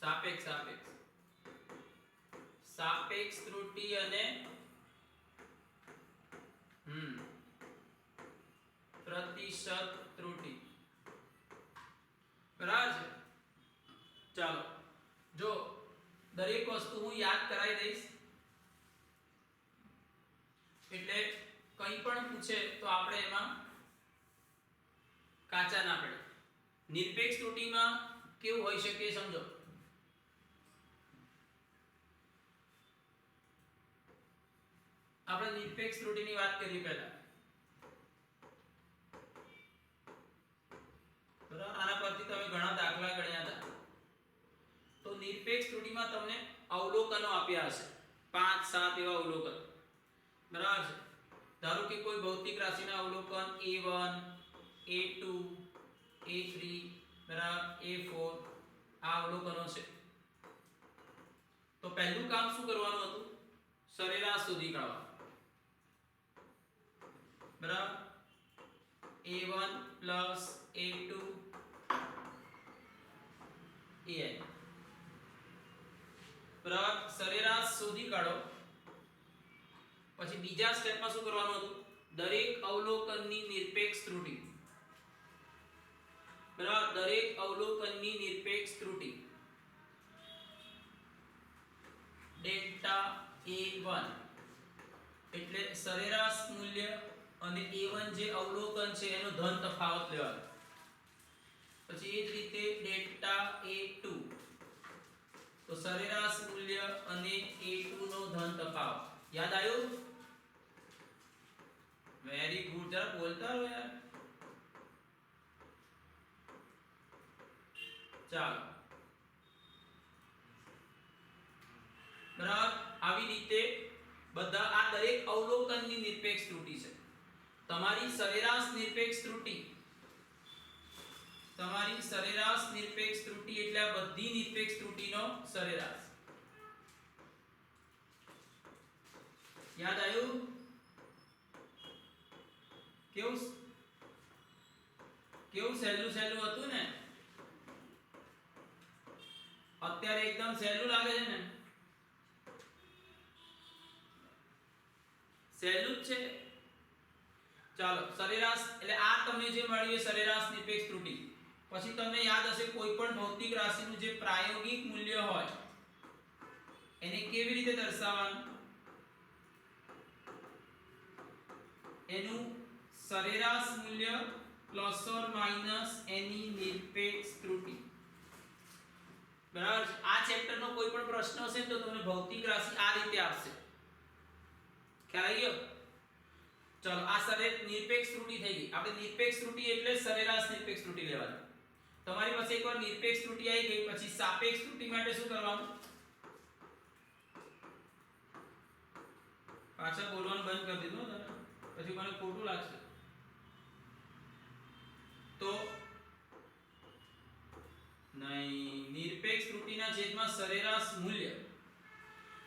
સાપેક્ષ ત્રુટિ અને प्रतिशत त्रुटि। बराबर છે? ચાલો જો દરેક વસ્તુ હું યાદ કરાવી દઈશ એટલે કંઈ પણ પૂછે તો આપણે એમાં કાચા ના પડે. નિરપેક્ષ ત્રુટિમાં કેવું હોઈ શકે સમજો. આપણે નિરપેક્ષ ત્રુટિની વાત કરી પહેલા. બરાબર, આના પરથી તમે ઘણા દાખલા ગણ્યા હતા. તો નિરપેક્ષ ત્રુટિમાં તમને અવલોકનો આપ્યા હશે 5-7 એવા અવલોકન. બરાબર છે? ધારો કે કોઈ ભૌતિક રાશિના અવલોકન a1 a2 a3 બરાબર a4 આ અવલોકનો છે. તો પહેલું કામ શું કરવાનું હતું? સરેરાશ શોધી કાઢવાનું. બરાબર, a1 a2 an બરાબર, સરેરાશ શોધી કાઢો. પછી બીજા સ્ટેપમાં શું કરવાનું હતું? દરેક અવલોકનની નિરપેક્ષ ત્રુટિ. બરાબર, દરેક અવલોકનની નિરપેક્ષ ત્રુટિ ડેલ્ટા a1 એટલે સરેરાશ મૂલ્ય અને a1 જે અવલોકન છે એનો ધન તફાવત લેવાનો. પછી એ જ રીતે ડેલ્ટા a2 તો સરેરાશ મૂલ્ય અને a2 નો ધન તફાવત. યાદ આવ્યું? Very good. જરા બોલતા રહો યાર. ચાલો બરાબર, આવી રીતે બધા આ દરેક અવલોકનની નિરપેક્ષ ત્રુટિ છે. તમારી સરેરાશ નિરપેક્ષ ત્રુટિ, તમારી સરેરાશ નિરપેક્ષ ત્રુટિ એટલે આ બધી નિરપેક્ષ ત્રુટિનો સરેરાશ. યાદ આવ્યું? કેવું સહેલું સહેલું હતું ને? અત્યારે એકદમ સહેલું લાગે છે ને? સહેલું જ છે. ચાલો, સરેરાશ એટલે આ તમને જે મળી એ સરેરાશ નિરપેક્ષ ત્રુટિ. પછી તમને યાદ હશે કોઈ પણ ભૌતિક રાશિનું જે પ્રાયોગિક મૂલ્ય હોય એને કેવી રીતે દર્શાવવાનું? એનું સરેરાશ મૂલ્ય પ્લસ ઓર માઈનસ એની નિરપેક્ષ ત્રુટિ. બરાબર. આ ચેપ્ટરનો કોઈ પણ પ્રશ્ન હશે તો તમને ભૌતિક રાશિ આ રીતે આપશે. ખ્યાલ આવી ગયો? ચલો, આ નિરપેક્ષ ત્રુટિ થઈ ગઈ. આપણે નિરપેક્ષ ત્રુટિ એટલે સરેરાશ નિરપેક્ષ ત્રુટિ લેવાની. તમારી પાસે એકવાર નિરપેક્ષ ત્રુટિ આવી ગઈ પછી સાપેક્ષ ત્રુટિ માટે શું કરવાનું? પાછા બોલવાનું બંધ કરી દીધું તમે, પછી મને ખોટું લાગશે. તો નહીં, નિરપેક્ષ ત્રુટિના છેદમાં સરેરાશ મૂલ્ય,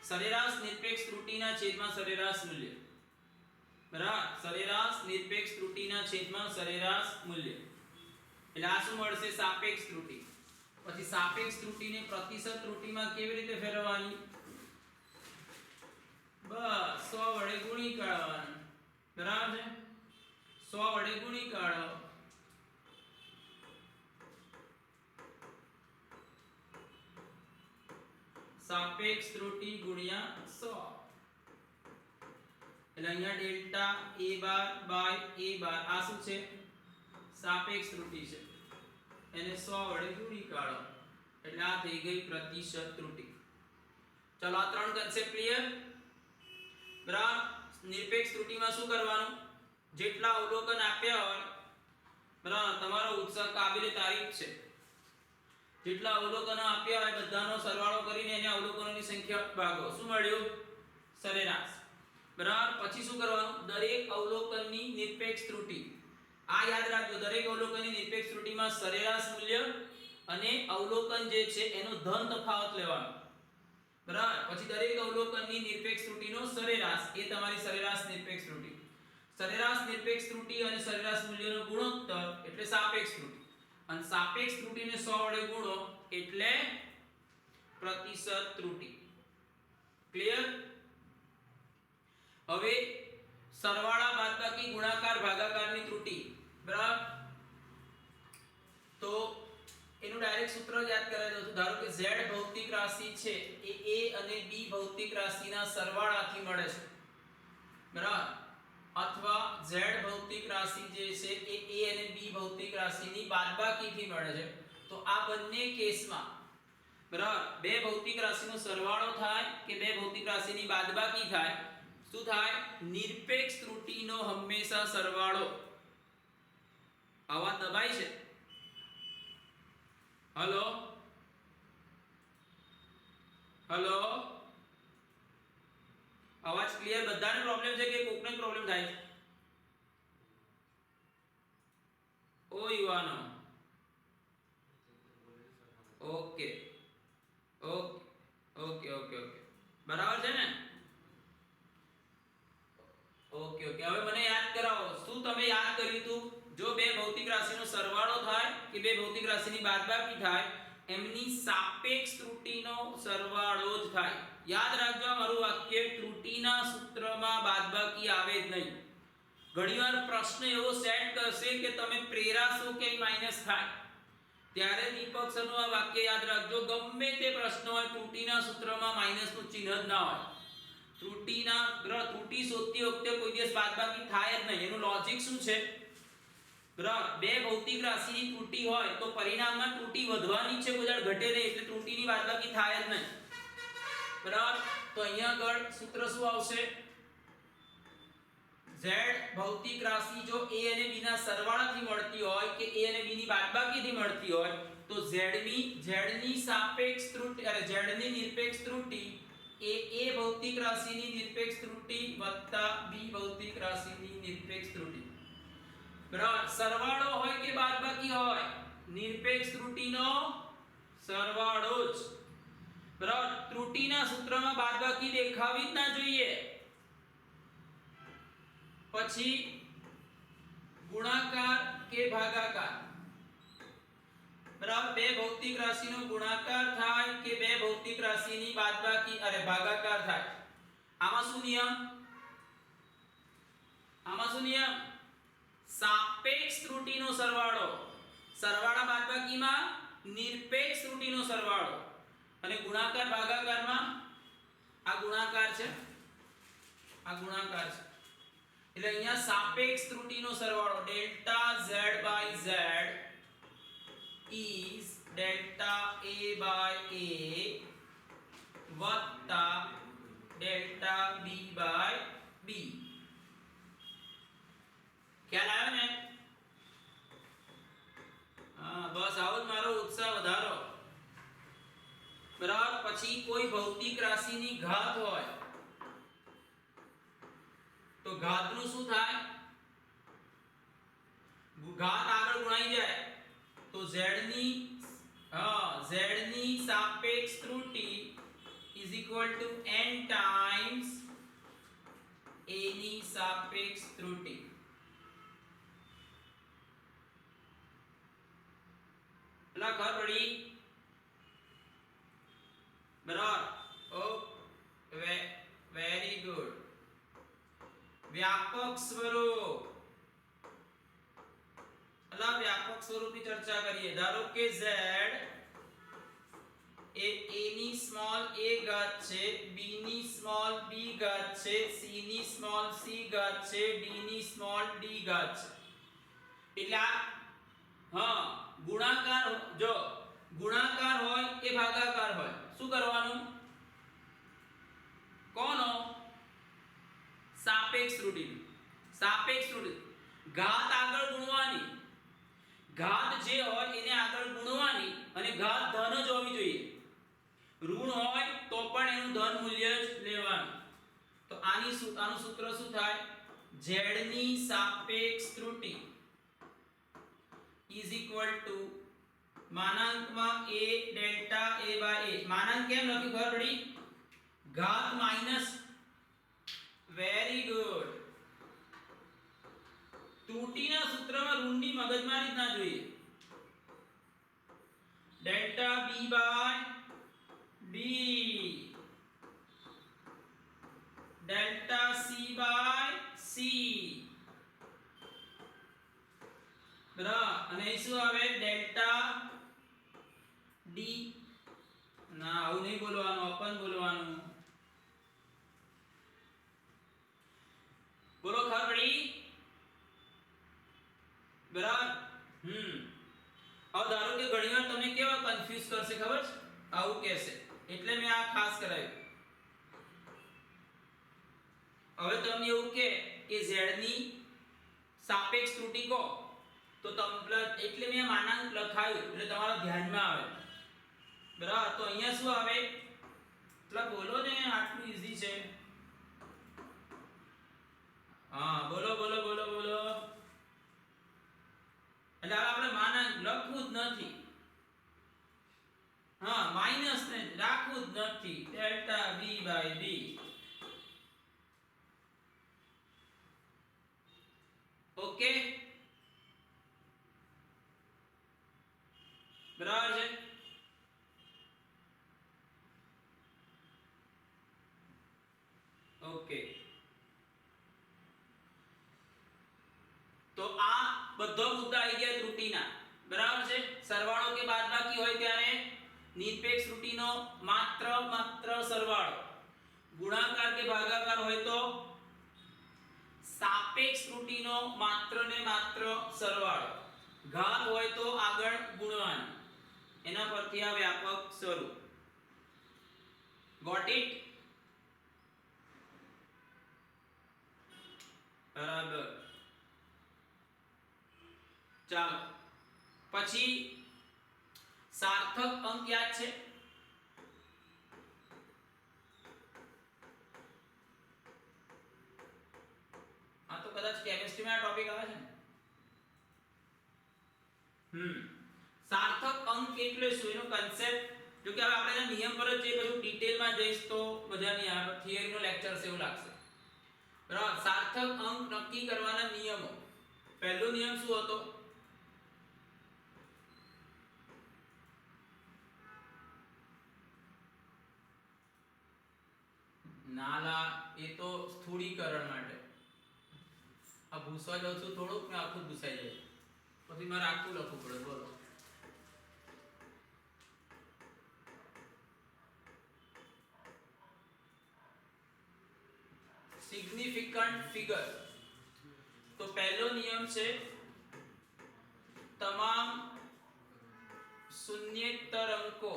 સરેરાશ નિરપેક્ષ ત્રુટિના છેદમાં સરેરાશ મૂલ્ય. બરાબર, સરેરાશ નિરપેક્ષ ત્રુટિના છેદમાં સરેરાશ મૂલ્ય એટલે આ શું મળશે? સાપેક્ષ ત્રુટિ. પછી સાપેક્ષ ત્રુટિને પ્રતિશત ત્રુટિમાં કેવી રીતે ફેરવવાની? બસ 100 વડે ગુણી કાઢવાનું. બરાબર છે? 100 વડે ગુણી કાઢો. સાપેક્ષ ત્રુટિ ગુણ્યા 100 એટલે અહીંયા delta a bar by a bar આ શું છે? સાપેક્ષ ત્રુટિ છે. એને 100 વડે ગુણી કાઢો એટલે આ થઈ ગઈ પ્રતિશત ત્રુટિ. ચલો, આ ત્રણ કન્સેપ્ટ ક્લિયર? બરાબર. નિરપેક્ષ ત્રુટિમાં શું કરવાનું? જેટલા અવલોકન આપ્યા હોય, બરાબર, તમારો ઉત્સાહ કાબિલે તારીફ છે. જેટલા અવલોકનો આપ્યા હોય બધાનો સરવાળો કરીને એને અવલોકનોની સંખ્યા ભાગો. શું મળ્યું? સરેરાશ. બરાબર. પછી શું કરવાનું? દરેક અવલોકનની નિરપેક્ષ ત્રુટિ. આ યાદ રાખજો, દરેક અવલોકનની નિરપેક્ષ ત્રુટિમાં સરેરાશ મૂલ્ય અને અવલોકન જે છે એનો ધન તફાવત લેવાનો. બરાબર. પછી દરેક અવલોકનની નિરપેક્ષ ત્રુટિનો સરેરાશ એ તમારી સરેરાશ નિરપેક્ષ ત્રુટિ. સરેરાશ નિરપેક્ષ ત્રુટિ અને સરેરાશ મૂલ્યનો ગુણોત્તર એટલે સાપેક્ષ ત્રુટિ. અને સાપેક્ષ ત્રુટિને 100 વડે ગુણો એટલે પ્રતિશત ત્રુટિ. ક્લિયર? હવે સરવાળા બાદબાકી ગુણાકાર ભાગાકારની ત્રુટિ. બરાબર તો એનું ડાયરેક્ટ સૂત્ર યાદ કરાવી દઉં છું ધારો કે z ભૌતિક રાશિ છે એ a અને b ભૌતિક રાશિના સરવાળાથી મળે છે બરાબર અથવા z ભૌતિક રાશિ જે છે એ a અને b ભૌતિક રાશિની બાદબાકીથી મળે છે તો આ બંને કેસમાં બરાબર બે ભૌતિક રાશિનો સરવાળો થાય કે બે ભૌતિક રાશિની બાદબાકી થાય શું થાય નિરપેક્ષ ત્રુટિનો હંમેશા સરવાળો આવા દબાય છે हेलो हेलो आवाज क्लियर બધાને પ્રોબ્લેમ છે કે કોકને પ્રોબ્લેમ થાય છે ઓ યુવાનો okay okay okay okay okay બરાબર છે ને ઓકે ઓકે હવે મને યાદ કરાવો શું તમે યાદ કર્યું તું જો બે ભૌતિક રાશિનો સરવાળો થાય કે બે ભૌતિક રાશિની બાદબાકી થાય એમની સાપેક્ષ ત્રુટિનો સરવાળો જ થાય યાદ રાખજો મારું વાક્ય ત્રુટિના સૂત્રમાં બાદબાકી આવે જ નહીં ઘણીવાર પ્રશ્ન એવો સેટ કરશે કે તમે પ્રેરાશો કે માઈનસ થાય ત્યારે દીપક સરનું આ વાક્ય યાદ રાખજો ગમે તે પ્રશ્ન હોય ત્રુટિના સૂત્રમાં માઈનસનું ચિહ્ન જ ના હોય ત્રુટિ શોધતી વખતે કોઈ દિવસ બાદબાકી થાય જ નહીં એનું લોજિક શું છે બરાબર બે ભૌતિક રાશિની ત્રુટિ હોય તો પરિણામમાં ત્રુટિ વધવાની છે કોઈ ઘટે નહીં એટલે ત્રુટિની બાદબાકી થાય જ નહીં બરાબર તો અહીંયા આગળ સૂત્ર શું આવશે z ભૌતિક રાશિ જો a અને b ના સરવાળાથી મળતી હોય કે a અને b ની બાદબાકીથી મળતી હોય તો z ની સાપેક્ષ ત્રુટિ અને z ની નિરપેક્ષ ત્રુટિ એ a ભૌતિક રાશિની નિરપેક્ષ ત્રુટિ વત્તા b ભૌતિક રાશિની નિરપેક્ષ ત્રુટિ બરાબર સરવાળો હોય કે બાદબાકી હોય નિરપેક્ષ ત્રુટિનો સરવાળો જ બરાબર ત્રુટિના સૂત્રમાં બાદબાકી દેખાવી જ ના જોઈએ પછી ગુણાકાર કે ભાગાકાર બરાબર બે ભૌતિક રાશિનો ગુણાકાર થાય કે બે ભૌતિક રાશિની બાદબાકી અરે ભાગાકાર થાય આમાં શું નિયમ સાપેક્ષ ત્રુટિનો સરવાળો સરવાળા બાદબાકીમાં નિરપેક્ષ ત્રુટિનો સરવાળો અને ગુણાકાર ભાગાકારમાં આ ગુણાકાર છે એટલે અહીંયા સાપેક્ષ ત્રુટિનો સરવાળો delta z by z is delta a by a વત્તા ડેલ્ટા b by b ખ્યાલ આવ્યો ને હા બસ આવો જ મારો ઉત્સાહ વધારો બરાબર પછી કોઈ ભૌતિક રાશિની ઘાત હોય તો ઘાતનું શું થાય ઘાત આગળ ગુણાઈ જાય તો z ની સાપેક્ષ ત્રુટિ is equal to n times a ની સાપેક્ષ ત્રુટિ ખબર પડી બરાબર ઓ વેરી ગુડ વ્યાપક સ્વરૂપ વ્યાપક સ્વરૂપની ચર્ચા કરીએ ધારો કે z એ a ની સ્મોલ a ઘાત છે b ની સ્મોલ b ઘાત છે c ની સ્મોલ c ઘાત છે d ની સ્મોલ d ઘાત છે એટલે હા ગુણાકાર હોય કે ભાગાકાર હોય શું કરવાનું કોનો સાપેક્ષ ત્રુટિ ઘાત આગળ ગુણવાની ઘાત જે હોય એને આગળ ગુણવાની અને ઘાત ધન જ હોવી જોઈએ ઋણ હોય તો પણ એનું ધન મૂલ્ય જ લેવાનું તો આનું સૂત્ર શું થાય z ની સાપેક્ષ ત્રુટિ is equal to માનાંકમાં a delta a by a માનાંક કેમ લખ્યું ખબર પડી ઘાત માઈનસ વેરી ગુડ ત્રુટિના સૂત્રમાં ઋણની મગજમારી ના જોઈએ delta b by b delta c by c બરાબર અને અહીં શું આવે ડેલ્ટા ડી ના આવું નહીં બોલવાનું અપન બોલવાનું બોલો ખબર પડી બરાબર હવે ધારો કે ઘણીવાર તમને કેવા કન્ફ્યુઝ કરશે ખબર છે આવું કહેશે એટલે મેં આ ખાસ કરાવ્યું હવે તમને એવું કે z ની સાપેક્ષ ત્રુટિ કહો તો તમને એટલે મેં માનાંક લખાયું એટલે તમારા ધ્યાનમાં આવે બરાબર તો અહીંયા શું આવે એટલે બોલો ને આટલું ઈઝી છે હા બોલો બોલો બોલો બોલો એટલે આપણે માનાંક લખવું જ નથી હા માઈનસ ને રાખવું જ નથી delta b by b okay બરાબર છે ઓકે તો આ બધો મુદ્દા આવી ગયા ત્રુટિના બરાબર છે સરવાળો કે બાદબાકી હોય ત્યારે નિરપેક્ષ ત્રુટિનો માત્ર સરવાળો ગુણાકાર કે ભાગાકાર હોય તો સાપેક્ષ ત્રુટિનો માત્ર ને માત્ર સરવાળો ઘાત હોય તો આગળ ગુણવાનું એના પરથી આ વ્યાપક સ્વરૂપ ગોટ ઇટ બરાબર ચાલો પછી સાર્થક અંક યાદ છે આ તો કદાચ કેમિસ્ટ્રીમાં આ ટોપિક આવે છે ને સાર્થક અંક એટલે શું એનો કન્સેપ્ટ જો કે હવે આપણે એના નિયમ પર જ જે બધું ડિટેલમાં જઈશ તો મજા નહીં આવે થિયરીનો લેક્ચર છે એવું લાગશે બરાબર સાર્થક અંક નક્કી કરવાના નિયમો પહેલો નિયમ શું હતો નાલા એ તો સ્થૂળીકરણ માટે આ ભૂસવા જાઉં છું થોડુંક ને આખું ભૂસાઈ જાય પછી મારે આખું લખવું પડે બોલો સિગ્નિફિકન્ટ ફિગર તો પહેલો નિયમ છે તમામ શૂન્યેતર અંકો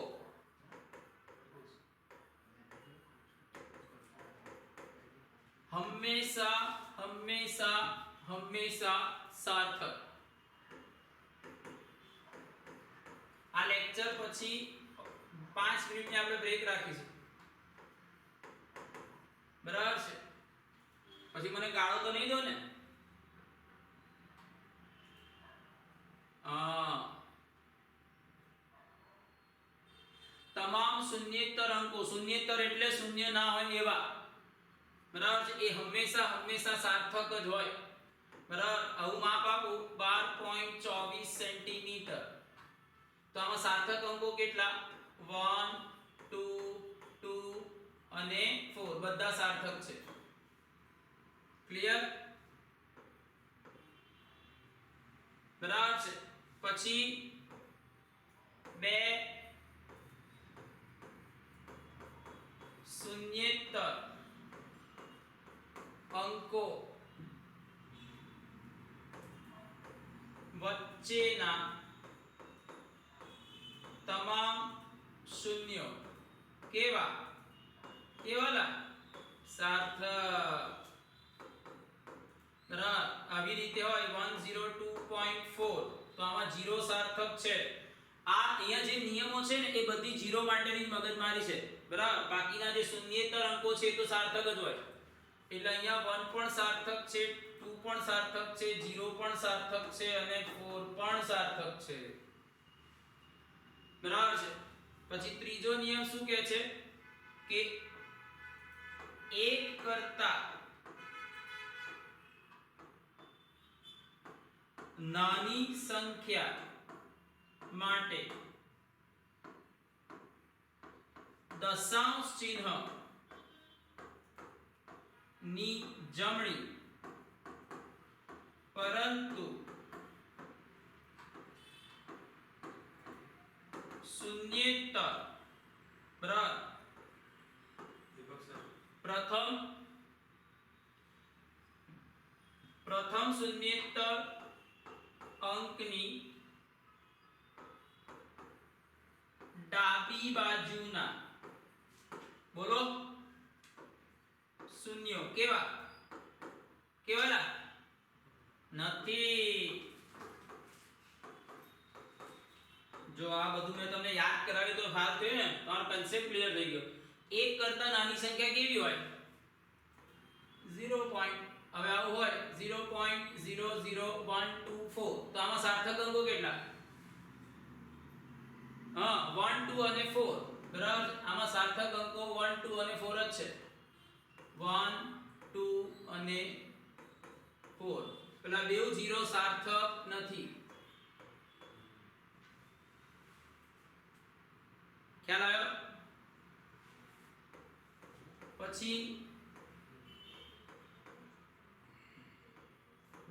હંમેશા સાર્થક આ લેક્ચર પછી 5 મિનિટની આપણે બ્રેક રાખીશું બરાબર છે પછી મને ગાળો તો નહીં દો ને તમામ શૂન્યેતર અંકો શૂન્યેતર એટલે શૂન્ય ના હોય એવા બરાબર છે એ હંમેશા સાર્થક જ હોય બરાબર આવું માપ આપું 12.24 સેન્ટીમીટર તો આમાં સાર્થક અંકો કેટલા 1 2 2 અને 4 બધા સાર્થક છે ક્લિયર બરાબર છે પછી બે શૂન્યેતર અંકો વચ્ચેના તમામ શૂન્યો કેવાલા સાર્થક આવી રીતે હોય 102.4 તો આમાં 0 સાર્થક છે આ અહીંયા જે નિયમો છે ને એ બધી 0 માટેની મગજમારી છે બરાબર બાકીના જે શૂન્યેતર અંકો છે એ તો સાર્થક જ હોય એટલે અહીંયા 1 પણ સાર્થક છે 2 પણ સાર્થક છે 0 પણ સાર્થક છે અને 4 પણ સાર્થક છે બરાબર છે પછી ત્રીજો નિયમ શું કહે છે કે એક કરતા નાની સંખ્યા માટે દશાંશ ચિહ્ન ની જમણી પરંતુ શૂન્યેતર બરાબર પ્રથમ શૂન્યેતર અંકની ડાબી બાજુના બોલો શૂન્યો કેવા કેવાલા નથી. જો આ બધું મેં તમને યાદ કરાવ્યું તો સારું થયું ને, તમારો કન્સેપ્ટ ક્લિયર થઈ ગયો. એક કરતા નાની સંખ્યા કેવી હોય 0. હવે આવું હોય 0.00124 તો આમાં સાર્થક અંકો કેટલા? હા 1 2 અને 4 બરાબર. આમાં સાર્થક અંકો 1 2 અને 4 જ છે. 1 2 અને 4. પેલા બેઉ 0 સાર્થક નથી. ખ્યાલ આવ્યો? પછી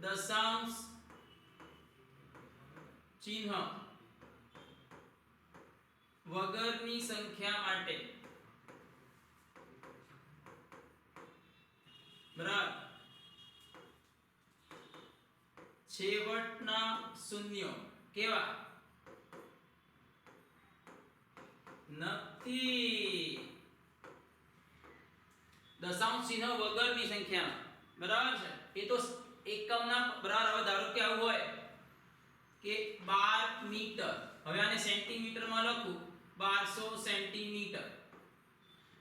દશાંશ ચિહ્ન વગરની સંખ્યા માટે બરાબર છેવટના શૂન્યો કેવા નથી. દશાંશ ચિહ્ન વગરની સંખ્યામાં બરાબર છે. એ તો એકમના બરાબર. હવે ધારો કે આવું હોય કે 12 મીટર. હવે આને સેન્ટીમીટરમાં લખું 1200 સેન્ટીમીટર.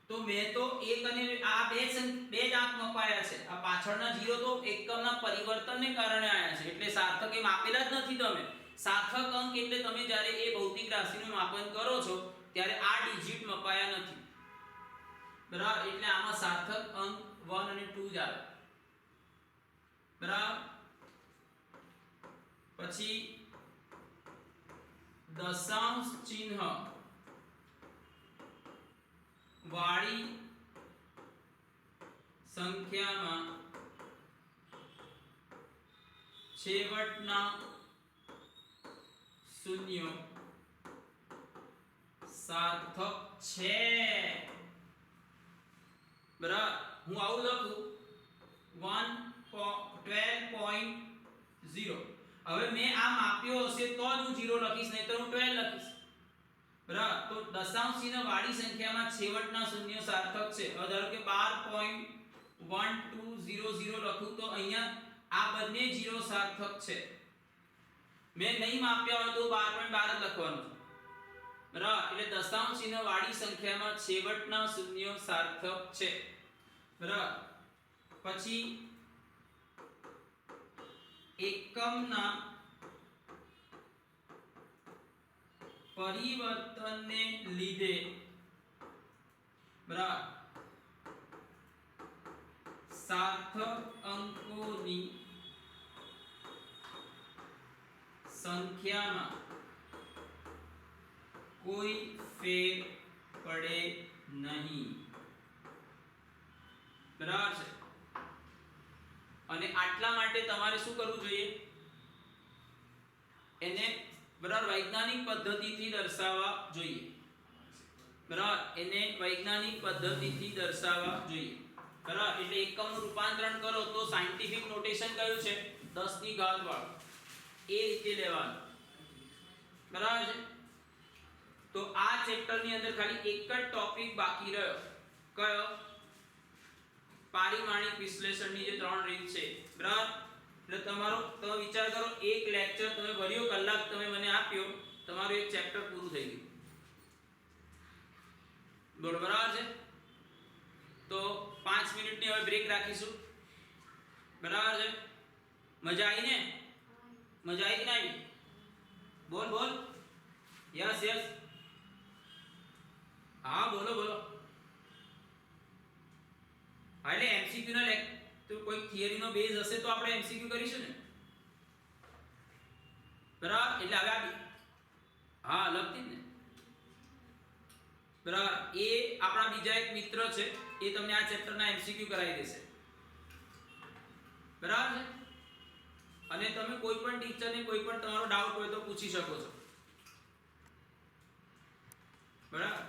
તો મેં તો એક અને આ બે જ આંક મપાયા છે. આ પાછળના 0 તો એકમના પરિવર્તનને કારણે આયા છે. એટલે સાર્થક એમ આપેલા જ નથી. તમે સાર્થક અંક એટલે તમે જ્યારે એ ભૌતિક રાશિનું માપન કરો છો ત્યારે આ ડિજિટ મપાયા નથી બરાબર. એટલે આમાં સાર્થક અંક 1 અને 2 જ આવે બરાબર. પછી દશાંશ ચિહ્ન વાળી સંખ્યામાં છેવટના શૂન્યો સાર્થક છે બરાબર. હું આવું લખું 12.0. હવે મેં આ માપ્યો હશે તો જ હું 0 લખીશ, નહીં તો હું 12 લખીશ બરાબર. તો દશાંશ ચિહ્ન વાળી સંખ્યામાં છેવટના શૂન્ય સાર્થક છે. હવે ધારો કે 12.1200 લખું તો અહીંયા આ બંને 0 સાર્થક છે. મેં નહીં માપ્યા હોય તો 12.12 જ લખવાનું છે બરાબર. એટલે દશાંશ ચિહ્ન વાળી સંખ્યામાં છેવટના શૂન્ય સાર્થક છે બરાબર. પછી એકમના પરિવર્તનને લીધે બરાબર સાર્થક અંકોની સંખ્યામાં કોઈ ફેર પડે નહીં બરાબર છે. અને આટલા માટે તમારે શું કરવું જોઈએ? એને બરાબર વૈજ્ઞાનિક પદ્ધતિથી દર્શાવવા જોઈએ બરાબર. એને વૈજ્ઞાનિક પદ્ધતિથી દર્શાવવા જોઈએ બરાબર. એટલે એકમનું રૂપાંતરણ કરો તો સાયન્ટિફિક નોટેશન કયું છે 10 ની ઘાત વાળું, એ રીતે લેવાનું બરાબર છે. તો આ ચેપ્ટરની અંદર ખાલી એક જ ટોપિક બાકી રહ્યો. કયો? પારિમાણિક વિશ્લેષણની જે 3 રીત છે બરાબર. એટલે તમારો તમે વિચાર કરો, એક લેક્ચર તમે ભર્યો, કલાક તમે મને આપ્યો, તમારું એક ચેપ્ટર પૂરું થઈ ગયું બરાબર છે. તો 5 મિનિટની હવે બ્રેક રાખીશું બરાબર છે. મજા આવી ને? મજા આવી કે ના આવી? બોલ બોલ. Yes yes. હા બોલો બોલો. એટલે એમસીક્યુ ના તો કોઈ થિયરી નો બેઝ હશે તો આપણે એમસીક્યુ કરીશું ને બરાબર. એટલે હવે હા લખતી જ ને બરાબર. એ આપણા બીજા એક મિત્ર છે, એ તમને આ ચેપ્ટરના એમસીક્યુ કરાવી દેશે બરાબર છે. અને તમે કોઈ પણ ટીચરને કોઈ પણ તમારો ડાઉટ હોય તો પૂછી શકો છો બરાબર